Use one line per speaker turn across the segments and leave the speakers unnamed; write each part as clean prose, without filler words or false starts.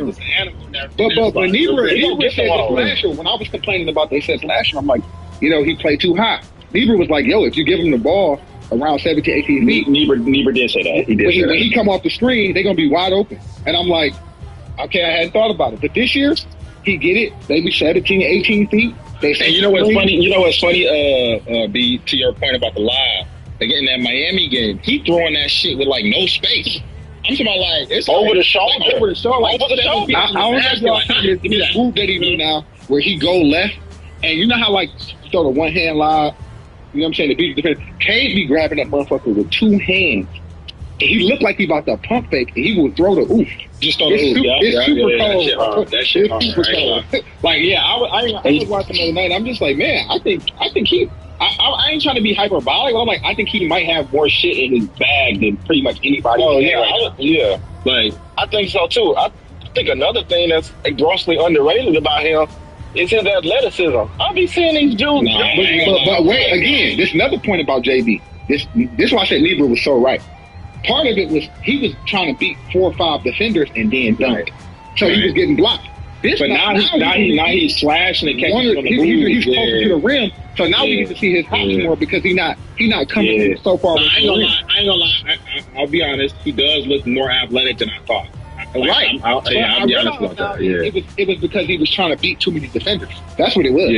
was an animal.
But when Niebuhr said this last year, when I was complaining about they said last year, I'm like, he played too high. Niebuhr was like, yo, if you give him the ball around 17, 18 feet.
Niebuhr did say that.
When he come off the screen, they're going to be wide open. And I'm like, okay, I hadn't thought about it. But this year, he get it, maybe 17, 18 feet.
And you know what's funny? B, to your point about the live, again, that Miami game, he throwing that shit with, like, no space. I'm talking about, like, it's
over the shoulder.
Over the shoulder. Like,
I don't know if this move that he do now, where he go left, and you know how, like, you throw the one-hand live, you know what I'm saying, the beat defense, Cade be grabbing that motherfucker with two hands. And he looked like he about to pump fake, and he would throw the oof.
Just on the oof,
It's super cold.
That shit hard.
Super cold. Like, yeah, I was watching the other night. I'm just like, man, I think he. I ain't trying to be hyperbolic, but I'm like, I think he might have more shit in his bag than pretty much anybody.
Oh yeah, yeah.
Like,
I think so too. I think another thing that's grossly underrated about him is his athleticism. I be seeing these dudes.
But wait, again, this another point about JB. This why I said Niebuhr was so right. Part of it was he was trying to beat 4 or 5 defenders and then dunk. So he was getting blocked.
But now he's slashing and catching on the move.
He's closer to the rim. So now we get to see his hops more because he not coming so far.
I ain't gonna lie. I'll be honest. He does look more athletic than I thought.
Right.
I'll be honest about that. Yeah.
It was because he was trying to beat too many defenders. That's what it was.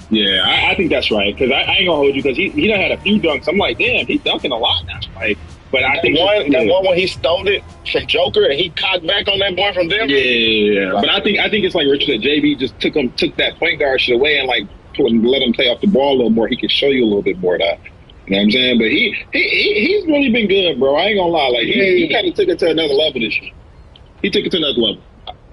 Yeah. I think that's right because I ain't gonna hold you because he done had a few dunks. I'm like, damn, he's dunking a lot now. Like. But I think
that one when he stole it from Joker and he cocked back on that boy from Denver.
Yeah. But I think it's like Richard said, JB just took that point guard shit away and like let him play off the ball a little more. He could show you a little bit more of that. You know what I'm saying? But he's really been good, bro. I ain't gonna lie. Like he kind of took it to another level this year. He took it to another level.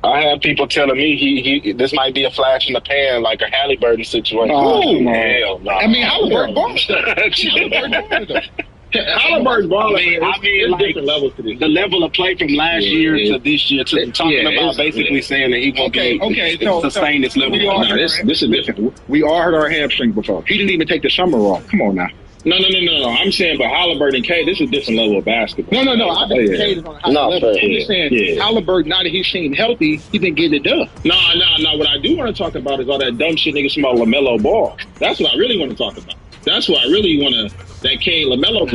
I have people telling me he this might be a flash in the pan, like a Halliburton situation.
Oh,
hell no.
I mean, Halliburton balling.
Halliburton's balling.
I mean, like,
different levels to this.
The level of play from last year to this year to talking about basically saying that he won't sustain this level.
This is different.
We all heard our hamstrings before. He didn't even take the summer off. Come on now.
No. I'm saying, but Halliburton and Cade, this is a different level of basketball.
No. I think Cade is on a high level. I'm just saying, Halliburton, now that he's seen healthy, he's been getting it done.
No. What I do want to talk about is all that dumb shit niggas about LaMelo Ball. That's what I really want to talk about. That's what I really want to. That Cade LaMelo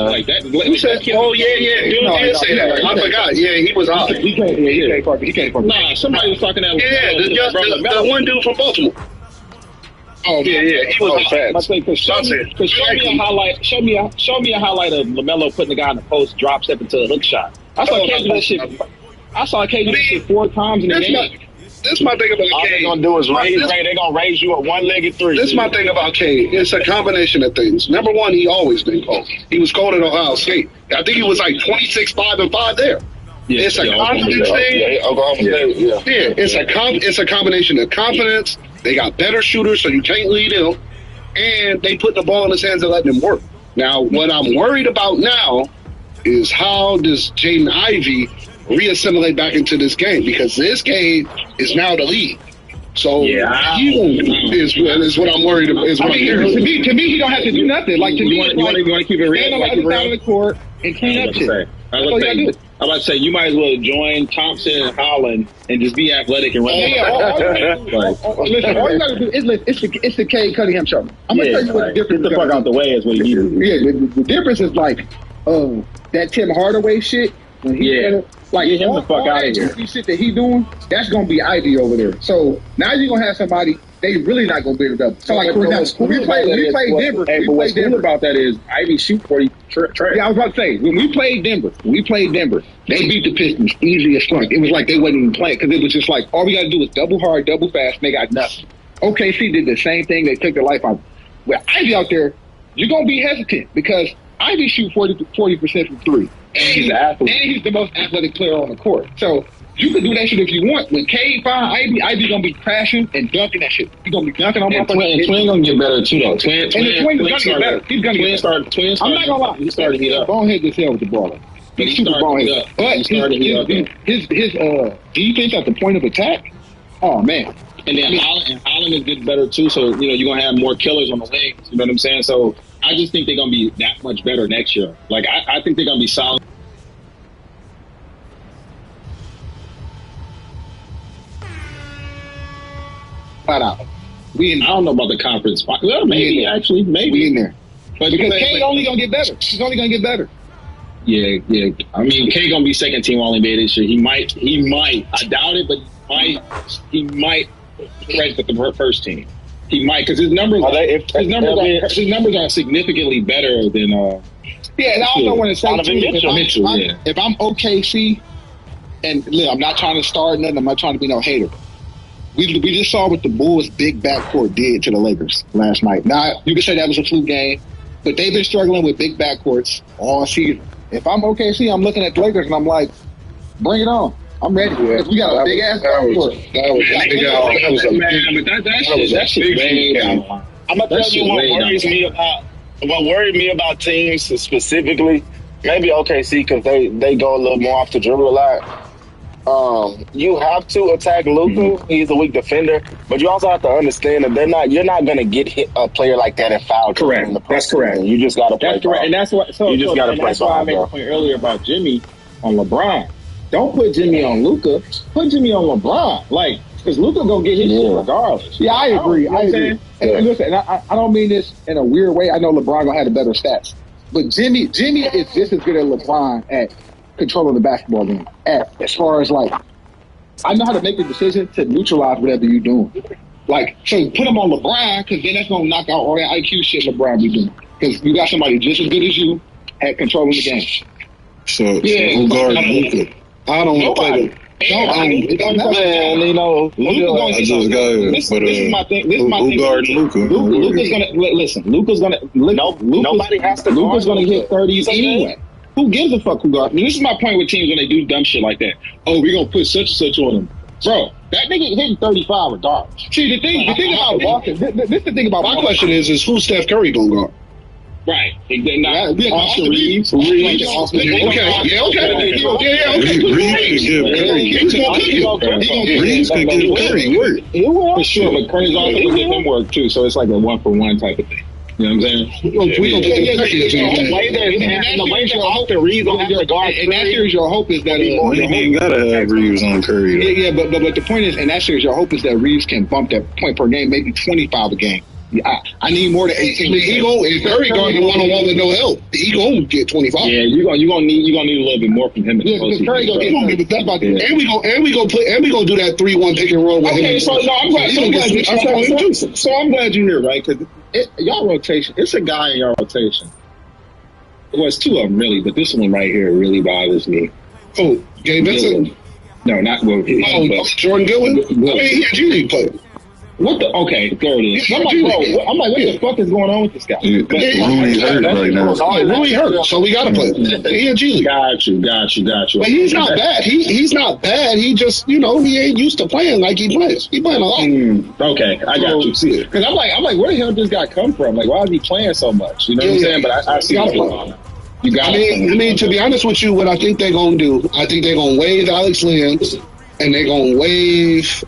like that.
Who said? Oh yeah. Dude did say that. I forgot. Yeah, he was out.
He came from.
Nah, somebody was talking that.
The one dude from Baltimore.
Oh
yeah, he was fast.
Show me a highlight of LaMelo putting the guy in the post, drop step into a hook shot. I saw Cade do that shit. I saw Cade do that shit 4 times in the game.
This is my thing about Cade. All they're gonna do is they're gonna raise you a one-legged three. This is my thing about Cade. It's a combination of things. Number one, he always been cold. He was cold at Ohio State. I think he was like 26, 5 and 5 there. Yeah, it's a confidence thing. Oklahoma State. It's a combination of confidence. They got better shooters, so you can't lead them, and they put the ball in his hands and let them work. Now, what I'm worried about now is how does Jaden Ivey reassimilate back into this game, because this game is now the league. So is what I'm worried about. To
me, he don't have to do nothing. Like to me,
you want to keep it real.
Stand on the other side of the court and clean up shit.
I'm about to say you might as well join Thompson and Holland and just be athletic and run.
Listen, all you gotta do is it's the Cade Cunningham show. I'm gonna tell you what the difference.
Get the fuck out the way is what you need.
Yeah, the difference is like that Tim Hardaway shit. When he like
get him the fuck out of here.
Shit that he doing, that's gonna be Ivy over there. So now you're gonna have somebody. They really not gonna build it up. So like for example, we played Denver.
Hey, but what's cool about that is Ivy shoot 40 trash.
Yeah, I was about to say when we played Denver, they beat the Pistons easy as fuck. It was like they wasn't even playing because it was just like all we got to do is double hard, double fast, and they got nothing. OKC did the same thing. They took their life out. With Ivy out there, you're gonna be hesitant because Ivy shoot 40% from three. And he's an athlete. And he's the most athletic player on the court. So you can do that shit if you want. When Cade find Ivy gonna be crashing and dunking that shit. He's gonna be dunking on my
fucking Twin gonna get better too though. Twin
gonna get better. He's gonna get better. I'm not gonna lie.
He started to heat up.
Bonehead as hell with the ball. He's super bonehead. But his defense at the point of attack, oh man.
And then Holland is getting better too, so you're gonna have more killers on the wings. You know what I'm saying? So I just think they're gonna be that much better next year. Like I think they're gonna be solid.
We
I don't know about the conference. Well, maybe actually, maybe
we in there.
But
Because K only gonna get better. He's only gonna get better.
yeah. I mean, K gonna be second team All NBA this year. He might. I doubt it, but he might rank with the first team. He might because his numbers are significantly better than.
Yeah, and I don't know when it's
Mitchell.
If I'm OKC, and look, I'm not trying to start nothing. I'm not trying to be no hater. We just saw what the Bulls' big backcourt did to the Lakers last night. Now, you could say that was a fluke game, but they've been struggling with big backcourts all season. If I'm OKC, I'm looking at the Lakers and I'm like, bring it on. I'm ready. Yeah, we got a big ass backcourt.
That's way down.
I'm gonna tell you what worried me about teams specifically. Maybe OKC because they go a little more off the dribble a lot. You have to attack Luka. Mm-hmm. He's a weak defender, but you also have to understand that you're not going to get hit a player like that in foul.
Correct. That's correct.
You just got to play.
That's correct. And that's what. So that's why I made a point earlier about Jimmy on LeBron. Don't put Jimmy on Luka. Put Jimmy on LeBron. Like, because Luka gonna get his shit regardless.
Yeah, I agree. And listen, I don't mean this in a weird way. I know LeBron gonna have the better stats, but Jimmy is just as good as LeBron at controlling the basketball game. As far as like, I know how to make the decision to neutralize whatever you're doing. Like, so put him on LeBron because then that's gonna knock out all that IQ shit LeBron be doing. Because you got somebody just as good as you at controlling the game.
So who guards Luka? I don't want to play them.
This is my thing. Who
guards Luka?
Luka's gonna listen. Nobody has to. Luka's gonna hit 30s anyway. Who gives a fuck who guards? I mean, this is my point with teams when they do dumb shit like that. Oh, we're gonna put such and such on them, bro. That nigga hitting 35 regardless.
See, the thing about Boston. This is the thing about
my question is who's Steph Curry gonna guard?
Right. Austin Reeves.
Okay.
Reeves
can give Curry work.
For sure, but Curry's also going to give him work too, so it's like a 1-for-1 type of thing. You know what I'm saying?
The way that Austin Reeves don't have to guard
in that series, your hope is that
you ain't gotta have Reeves on Curry.
Yeah, but the point is, in that series, your hope is that Reeves can bump that point per game, maybe 25 a game. I need more than 18.
If Curry guarding one-on-one with no help, he gonna get 25.
Yeah, you gonna need a little bit more from him.
Curry gonna get that about
and we gonna do that 3-1 pick and roll with him.
So I'm glad you're here, right? Because y'all rotation, it's a guy in your rotation. Well, it's two of them really, but this one right here really bothers me.
Oh, Gabe Vincent?
No, not Will.
Jordan Goodwin? I mean, he had G-League play.
What the? Okay, there it is. I'm like, what the fuck is going on with this guy?
Rui hurt right now. Rui hurt, so we gotta play. He in G League.
Got you.
But he's not bad. He's not bad. He just, he ain't used to playing like he plays. He playing a lot.
Okay, I got you. See it? Because I'm like, where the hell did this guy come from? Like, why is he playing so much? You know what I'm saying? But I see what's going on.
I mean, to be honest with you, what I think they're gonna do, I think they're gonna waive Alex Lynn, and they're gonna waive.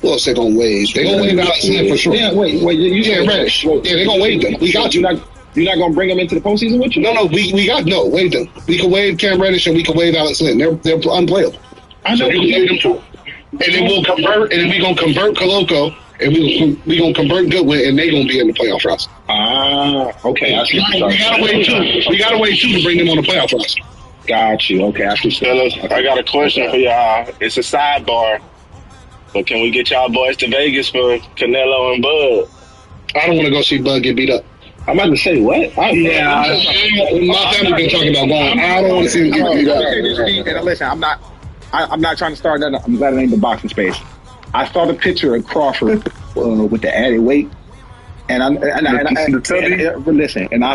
Who else they gonna waive? They gonna waive Alex Lynn for sure.
Yeah, wait. You said
Reddish. Yeah, they gonna waive them. We got you.
You're not gonna bring them into the postseason with you?
No. Waive them. We can waive Cam Reddish and we can waive Alex Lynn. They're unplayable.
I know.
So and then we'll convert, and then we gonna convert Koloko, and we gonna convert Goodwin, and they gonna be in the playoff roster.
Okay.
We gotta wait two to bring them on the playoff roster.
Got you. Okay, I
got a question for y'all. It's a sidebar. But can we get y'all boys to Vegas for Canelo and Bud?
I don't want to go see Bud get beat up.
I'm about to say what?
My family been talking about going. I don't want to see him get beat up.
Listen, I'm not trying to start nothing. I'm glad it ain't the boxing space. I saw the picture of Crawford with the added weight, and I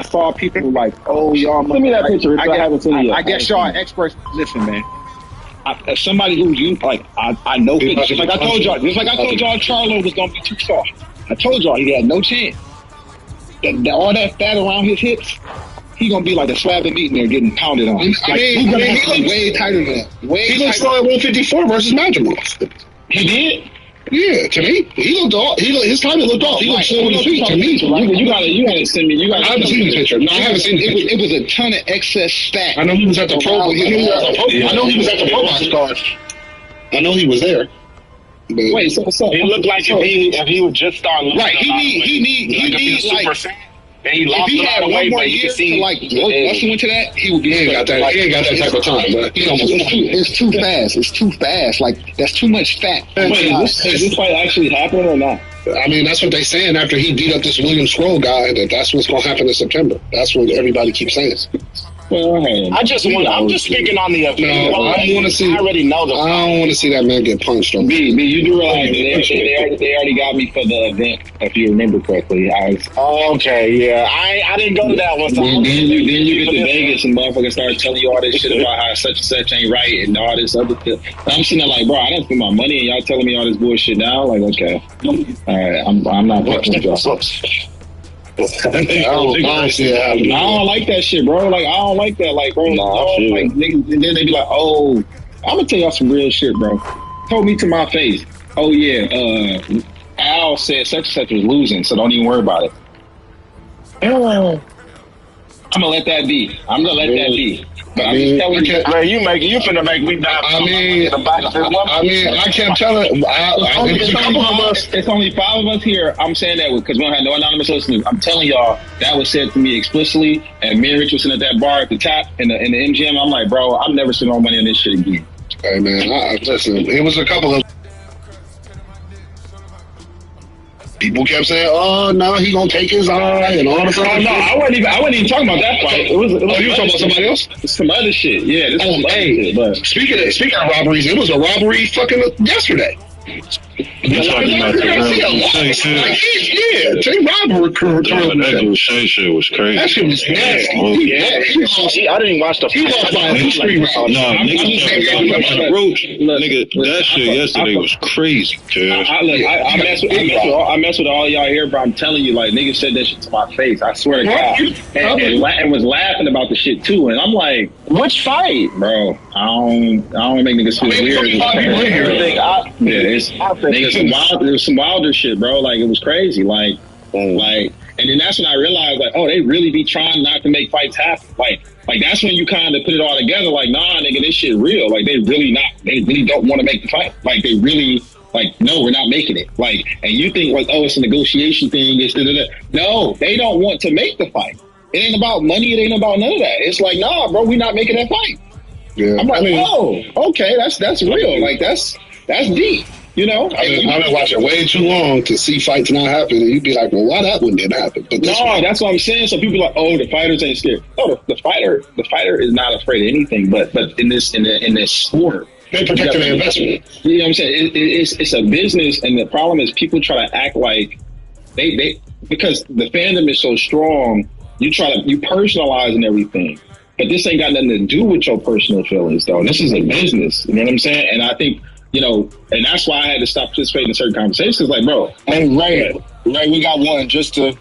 saw people like, oh y'all.
Send me that picture. I haven't seen it yet.
I guess y'all are experts. Listen, man. As somebody who I know, just like I told y'all, Charlo was gonna be too soft. I told y'all he had no chance. All that fat around his hips, he gonna be like a slab of meat in there getting pounded on.
He looks way tighter than that. He looks strong at 154 versus Madrigal.
He did.
Yeah, to me, he looked off. His timing looked off. He looked slow on his feet. To me,
you gotta send me. I
haven't seen the picture. No, I haven't seen it.
It was a ton of excess fat.
I know he was at the pro. I know he was at the pro box card. I know he was there.
Wait, so
he looked like if he would just start losing
right. He need like.
And he lost
if he had one more year to like wrestle into that, he would be. He ain't got that type of time, but
it's too fast. It's too fast. Like that's too much fat.
Wait, is this fight actually happening or not?
I mean, that's what they saying after he beat up this William Scroll guy. That's what's going to happen in September. That's what everybody keeps saying.
Well, hey,
I'm just speaking on the opinion.
No, I want to see.
I already know
I don't want to see that man get punched.
You do realize they already got me for the event, if you remember correctly.
Okay, yeah. I didn't go to that one.
Then you get to Vegas and motherfuckers start telling you all this shit about how such and such ain't right and all this other shit. I'm sitting there like, bro, I didn't spend my money and y'all telling me all this bullshit now. Like, okay, all right, I'm not fucking with y'all. I don't like that shit, bro. Like, I don't like that. Like, bro, like niggas, and then they be like, oh, I'm gonna tell y'all some real shit, bro. Told me to my face, oh yeah, Al said such and such was losing, so don't even worry about it. I'm gonna let that be. But I'm just telling you,
man, you finna make me die.
I can't tell it.
It's only 5 of us here. I'm saying that because we don't have no anonymous listeners. I'm telling y'all that was said to me explicitly, and me and Rich was sitting at that bar at the top in the MGM. I'm like, bro, I'm never spending no money on this shit again.
Hey man, listen, it was a couple of people kept saying, "Oh no, he gonna take his eye and all this."
No, I wasn't even talking about that fight. It was
you were talking about somebody else?
Some other shit. Yeah.
Speaking of robberies, it was a robbery fucking yesterday.
You talking about the Shay shit?
Jay Robert
that Shay shit was crazy.
That shit was nasty.
I didn't watch the
fight. No, nigga, that shit yesterday was crazy, cuz.
I mess with all y'all here, but I'm telling you, like, niggas said that shit to my face. I swear to God. And was laughing about the shit, too. And I'm like,
which fight?
Bro, I don't make niggas feel weird. There was some wilder shit, bro. Like, it was crazy. Like, and then that's when I realized, like, oh, they really be trying not to make fights happen. Like that's when you kind of put it all together. Like, nah, nigga, this shit real. Like, they really don't want to make the fight. Like, they really, like, no, we're not making it. Like, and you think, like, oh, it's a negotiation thing. It's no, they don't want to make the fight. It ain't about money. It ain't about none of that. It's like, nah, bro, we not making that fight. Yeah. I'm like, oh, okay, that's real. Like, that's deep. You know,
I've been watching way too long to see fights not happen, and you'd be like, "Well, why that one didn't happen?" But
that's what I'm saying. So people are like, "Oh, the fighters ain't scared." No, the fighter is not afraid of anything. But in this sport,
they're protecting their investment.
You know what I'm saying? It's a business, and the problem is people try to act like they because the fandom is so strong. You personalizing everything. But this ain't got nothing to do with your personal feelings, though. This is a business. You know what I'm saying? And I think. You know, and that's why I had to stop participating in certain conversations. Like, bro,
hey, Ray, we got one just to.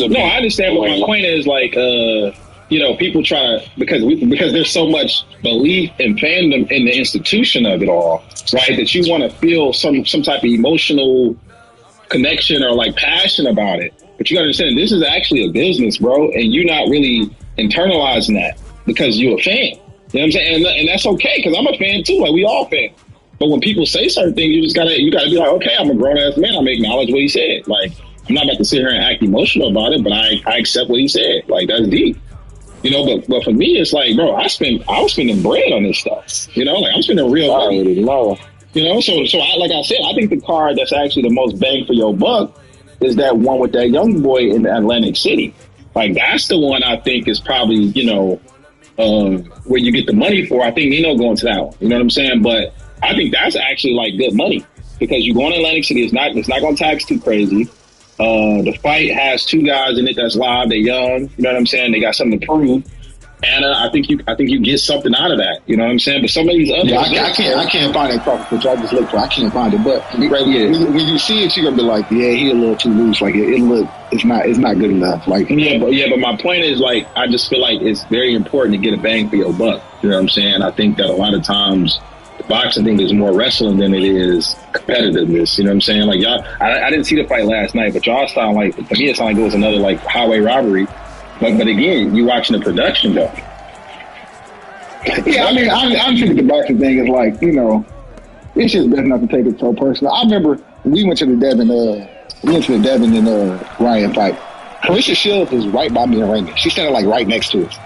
No, I understand, but my point is, like, you know, people try to because there's so much belief and fandom in the institution of it all, right? That you want to feel some type of emotional connection or like passion about it. But you gotta understand, this is actually a business, bro, and you're not really internalizing that because you're a fan. You know what I'm saying? And that's okay because I'm a fan too. Like, we all fans. But when people say certain things, you gotta be like, okay, I'm a grown ass man. I'm acknowledge what he said. Like, I'm not about to sit here and act emotional about it, but I accept what he said. Like, that's deep. You know, but for me, it's like, bro, I was spending bread on this stuff. You know, like I'm spending real money. You know, so like I said, I think the card that's actually the most bang for your buck is that one with that young boy in Atlantic City. Like, that's the one I think is probably, you know, where you get the money for. I think Nino going to that one. You know what I'm saying? But I think that's actually like good money because you go in Atlantic City. It's not going to tax too crazy. The fight has 2 guys in it that's live. They're young. You know what I'm saying? They got something to prove. And I think you get something out of that. You know what I'm saying? But some of these others,
I can't find that card which I just looked for. I can't find it. But when you see it, you're gonna be like, yeah, he a little too loose. Like it's not good enough. Like
but my point is, like, I just feel like it's very important to get a bang for your buck. You know what I'm saying? I think that a lot of times the boxing thing is more wrestling than it is competitiveness. You know what I'm saying? Like, y'all, I didn't see the fight last night, but y'all sound like, to me, it sounded like it was another like highway robbery. But again, you watching the production though.
Yeah, I mean, I'm thinking the boxing thing is like, you know, it's just better not to take it so personal. I remember we went to the Devin and Ryan fight. Clarissa Shields is right by me and Raymond. She's standing like right next to us.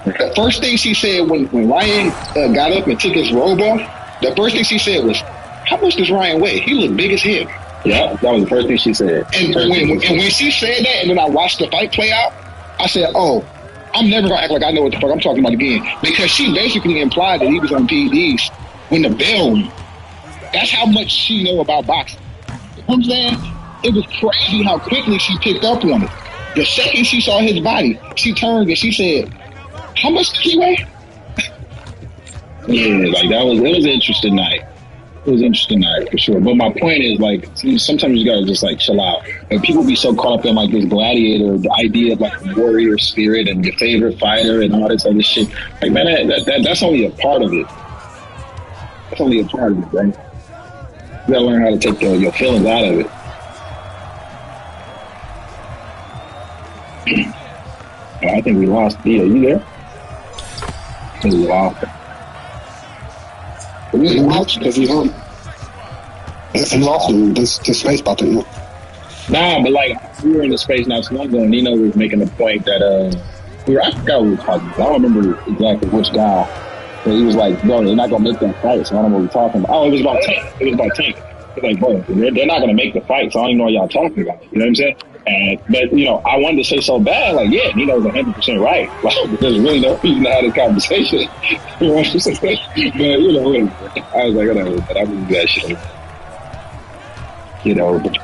The first thing she said when Ryan got up and took his robe off, the first thing she said was, "How much does Ryan weigh? He looked big as hell."
Yeah, that was the first thing she said.
And when she said that, and then I watched the fight play out, I said, "Oh, I'm never gonna act like I know what the fuck I'm talking about again," because she basically implied that he was on PEDs when the bell rang. That's how much she know about boxing. You know what I'm saying? It was crazy how quickly she picked up on it. The second she saw his body, she turned and she said, "How much did he weigh?"
Yeah, like it was an interesting night. It was an interesting night for sure. But my point is, like, sometimes you gotta just like chill out. And people be so caught up in like this gladiator, the idea of like warrior spirit and your favorite fighter and all this other shit. Like, man, that's only a part of it. That's only a part of it, right? You gotta learn how to take your feelings out of it. I think we lost. Yeah, you there? I think we lost.
We lost because he hurt. He lost him. This space about to end.
Nah, but like we were in the space not too long ago, and Nino was making the point that I forgot what we were talking about. I don't remember exactly which guy. But he was like, "Bro, they're not gonna make that fight." So I don't know what we're talking about. Oh, it was about Tank. It was about Tank. It's like, bro, they're not gonna make the fight, so I don't even know what y'all talking about. You know what I'm saying? But you know, I wanted to say so bad, like, yeah, Nino's 100% right. Like, there's really no reason to have this conversation. You know what I'm saying? But you know, I was like, whatever. But I believe that shit. You know, but